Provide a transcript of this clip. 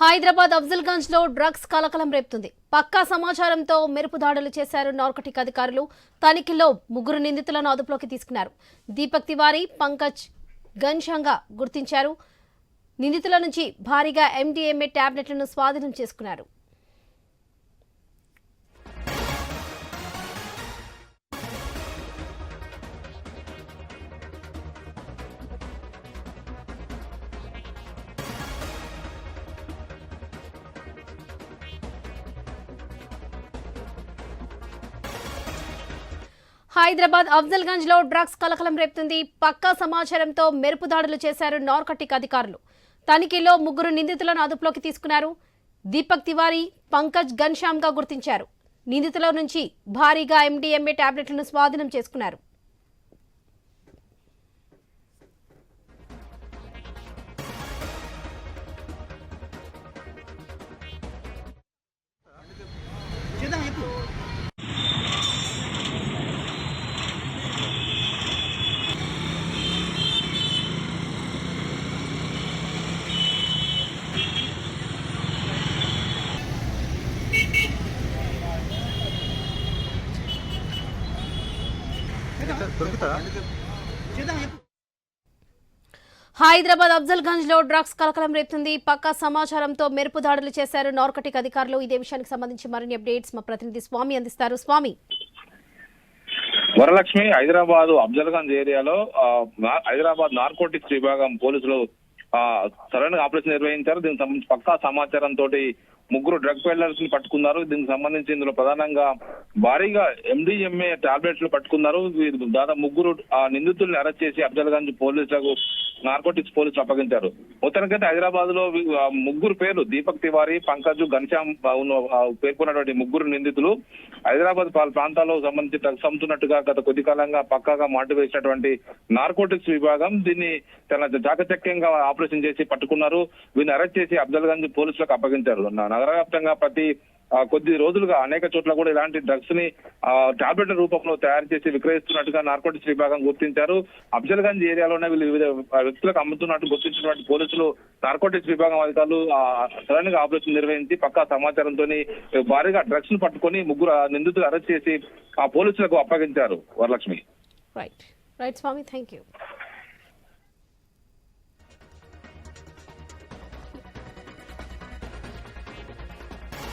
హైదరాబాద్ అఫ్జల్గంజ్ లో డ్రగ్స్ కలకలం రేపుతుంది. పక్కా సమాచారంతో మెరుపు దాడులు చేశారు నార్కోటిక్ అధికారులు. తనిఖీల్లో 3 నిందితులను అదుపులోకి తీసుకున్నారు. దీపక్ తివారీ, పంకజ్ ఘన్శ్యామ్గా గుర్తించారు. నిందితుల నుంచి భారీగా MDMA టాబ్లెట్లను స్వాధీనం చేసుకున్నారు. హైదరాబాద్ అఫ్జల్గంజ్ లో డ్రగ్స్ కలకలం రేపుతుంది. పక్కా సమాచారంతో మెరుపు దాడులు చేశారు నార్కోటిక్ అధికారులు. తనిఖీల్లో 3 నిందితులను అదుపులోకి తీసుకున్నారు. దీపక్ తివారీ, పంకజ్ ఘన్శ్యామ్గా గుర్తించారు. నిందితుల నుంచి భారీగా MDMA టాబ్లెట్లను స్వాధీనం చేసుకున్నారు. హైదరాబాద్ అఫ్జల్గంజ్ లో డ్రగ్స్ కలకలం రేపుతుంది. పక్కా సమాచారంతో మెరుపు దాడులు చేశారు నార్కోటిక్ అధికారులు. ఇదే విషయానికి సంబంధించి మరిన్ని అప్డేట్స్ మా ప్రతినిధి స్వామి అందిస్తారు. స్వామి, వరలక్ష్మి, హైదరాబాద్ అఫ్జల్గంజ్ ఏరియాలో హైదరాబాద్ నార్కోటిక్స్ విభాగం పోలీసులు సరైన ఆపరేషన్ నిర్వహించారు. దీనికి సంబంధించి పక్కా సమాచారంతో 3 డ్రగ్ పెడ్లర్స్ ని పట్టుకున్నారు. దీనికి సంబంధించి ఇందులో ప్రధానంగా భారీగా MDMA టాబ్లెట్స్ పట్టుకున్నారు. దాదాపు 3 నిందితుల్ని అరెస్ట్ చేసి అఫ్జల్గంజ్ పోలీసులకు నార్కోటిక్స్ పోలీసులు అప్పగించారు. మొత్తానికైతే హైదరాబాద్ లో 3 పేర్లు దీపక్ తివారీ, పంకజ్ ఘన్శ్యామ్ పేర్కొన్నటువంటి 3 నిందితులు హైదరాబాద్ ప్రాంతాల్లో సంబంధించి డ్రగ్స్ అమ్ముతున్నట్టుగా గత కొద్ది కాలంగా పక్కాగా మాటు వేసినటువంటి నార్కోటిక్స్ విభాగం దీన్ని చాలా చాకచక్యంగా ఆపరేషన్ చేసి పట్టుకున్నారు. వీరిని అరెస్ట్ చేసి అఫ్జల్గంజ్ పోలీసులకు అప్పగించారు. నగర వ్యాప్తంగా ప్రతి కొద్ది రోజులుగా అనేక చోట్ల కూడా ఇలాంటి డ్రగ్స్ ని టాబ్లెట్ల రూపంలో తయారు చేసి విక్రయిస్తున్నట్టుగా నార్కోటిక్స్ విభాగం గుర్తించారు. అఫ్జల్గంజ్ ఏరియాలోనే వీళ్ళు వివిధ వ్యక్తులకు అమ్ముతున్నట్టు గుర్తించినటువంటి పోలీసులు నార్కోటిక్స్ విభాగం అధికారులు సడన్ గా ఆపరేషన్ నిర్వహించి పక్కా సమాచారంతో భారీగా డ్రగ్స్ ను పట్టుకొని 3 నిందితులు అరెస్ట్ చేసి పోలీసులకు అప్పగించారు. వరలక్ష్మి. రైట్ స్వామి, థ్యాంక్ యూ.